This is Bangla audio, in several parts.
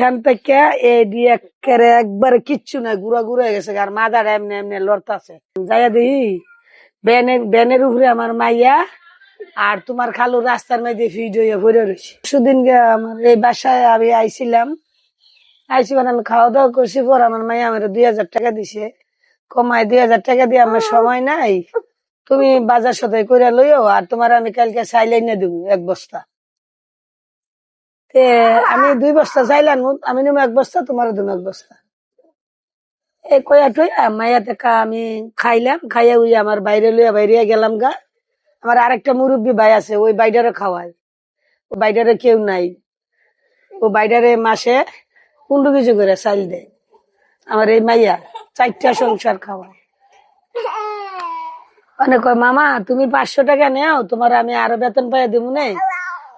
এখান থেকে এডি একেবারে একবারে কিচ্ছু নাই, গুড়া গুড়া হয়ে গেছে। আর মাথাটা এমনি এমনি লড়তাছে। যাইয়া দিই ব্যানের উপরে আমার মাইয়া আর তোমার খালু রাস্তার মধ্যে ফিট হইয়া ভরে রয়েছে। সুদিন আমার এই বাসায় আমি আইছিলাম, আইসি মানে আমি খাওয়া দাওয়া করছি। পর আমার মাইয়া আমার 2000 টাকা দিছে। কমায় 2000 টাকা দিয়ে আমার সময় নাই, তুমি বাজার সদাই করে লইও, আর তোমার আমি কালকে চাইলাই না দেবো 1 বস্তা। আমি 2 বস্তা চাইলাম, আমি নেবো 1 বস্তা, তোমারও দেবো 1 বস্তা। এই কয়া টইয়া মাইয়া টাকা আমি খাইলাম, খাইয়া উই আমার বাইরে লইয়া বাইরে গেলাম গা। আমার আরেকটা মুরব্বী ভাই আছে, ওই বাইডারে খাওয়ায়। ও বাইডারে কেউ নাই, ও বাইডারে মাসে 15 কেজি করে চাইল দেয়। আমার এই মাইয়া 4টা সংসার খাওয়ায়। মানে কয় মামা তুমি 500 টাকা নেও, তোমার আমি আরো বেতন পাইয়া দিব না,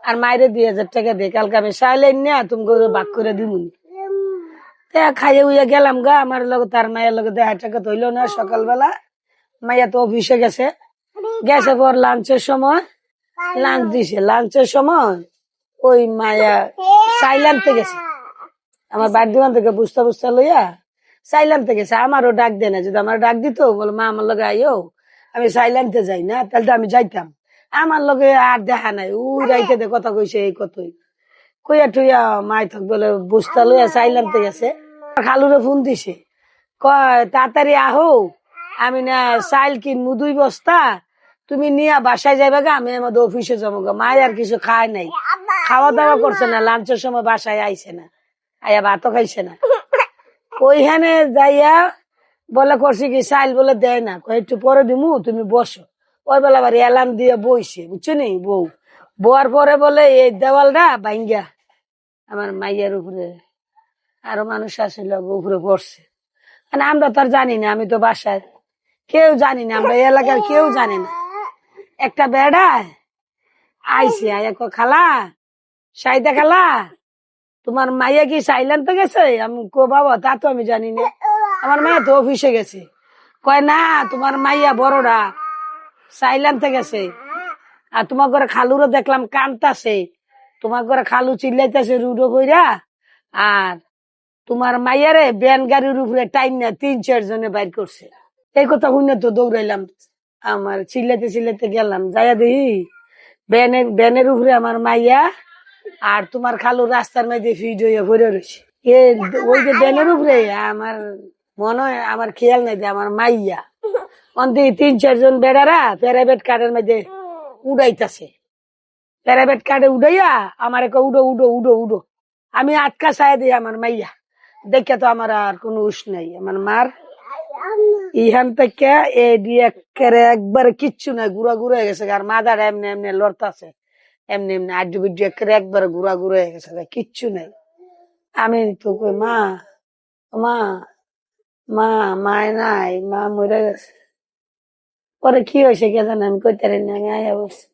আর মাইরে 2000 টাকা দে, কালকে আমি চাইলেন না তুমি ভাগ করে দিব। খাইয়ে উইয়া গেলাম গা। আমার লগে তার মায়ের লগে দেখা টাকা হইল না। সকালবেলা মাইয়া তো অফিসে গেছে, গেছে পর লাঞ্চের সময় লাঞ্চ দিছে। লাঞ্চের সময় ওই মায়া চাইল আনতে গেছে, আমার বাড়ির দোকান থেকে বুঝতে বুঝতে লইয়া চাইল আনতে গেছে। আমারও ডাক দেয় না, যদি আমার ডাক দিত বলে মা আমার লগে আইও, আমি চাইল আনতে যাই না, তাহলে তো আমি যাইতাম। আমার লগে আর দেখা নাই, ওই রাইতে দে কথা কইছে এই কতই কইয়া টুইয়া মাই থাক বলে বুঝতে লইয়া চাইল আনতে গেছে। খালুরে ফোন দিছে, কয় তাড়াতাড়ি আহো, আমি না চাইল কিনবো 2 বস্তা, তুমি নিয়ে বাসায় যাইবা গা, আমি আমাদের অফিসে যাবো গা। মায় আর কিছু খায় নাই, খাওয়া দাওয়া করছে না, লাঞ্চের সময় বাসায় আইছে না, আয়া ভাতও খাইছে না। ওইখানে যাইয়া বলে করছি কি চাইল বলে দেয় না, একটু পরে দিমু তুমি বসো। ওই বেলা আবার এলার্ম দিয়ে বইছে, বুঝছো নি বউ। বোয়ার পরে বলে এই দেওয়ালটা ভাঙ্গা আমার মাইয়ার উপরে আরো মানুষ আসছিল উপরে পড়ছে। মানে আমরা তো আর জানি না, আমি তো বাসায় কেউ জানি না, আমরা এলাকার কেউ জানি না। একটা বেড়া আইসে আয়া খালা সাইদা খালা তোমার মাইয়া কি চাইলেন তো গেছে? আমি কো বাবা তা তো আমি জানি না, আমার মাইয়া তো অফিসে গেছে। কয় না তোমার মাইয়া বড়রা চাইলেন তো গেছে, আর তোমার ঘরে খালুরও দেখলাম কানতাছে, তোমার ঘরে খালু চিল্লাইতেছে রুডো কইরা, আর তোমার মাইয়ারে ব্যান গাড়ির উপরে টাইম না 3-4 জনে বাইর করছে। এই কথা শুনে তো দৌড়াইলাম, আমার চিল্লাইতে চিল্লাইতে গেলাম, যাইয়া দেখি ব্যানের উপরে আমার মাইয়া আর তোমার খালু রাস্তার মধ্যে ফিট হইয়া ভরে রয়েছে। ওই যে ব্যানের উপরে আমার মনে হয়, আমার খেয়াল নাই যে আমার মাইয়া অন্তি 3-4 জন বেড়ারা প্যারাবেট কার্ডের মধ্যে উড়াইতেছে। প্যারাবেট কার্ডে উড়াইয়া আমার উডো উডো উডো উডো, আমি আটকা চাই দিই। আমার মাইয়া দেখে তো আমার আর কোনো উস নাই। আমার মার ইহান থেকে এডি একবারে কিচ্ছু নাই, গুড়া গুড়া হয়ে গেছে। আর মাথাটা এমনি এমনি লড়তাছে, এমনি এমনি আড্ডু বিড্ডু একবারে গুড়া গুড়া হয়ে গেছে, কিচ্ছু নাই। আমি তো কই মা মা মা, মায় নাই, মা মরে গেছে। পরে কি হয়েছে কে জানে, আমি কইতে পারি না, আমি আয়া বলছি।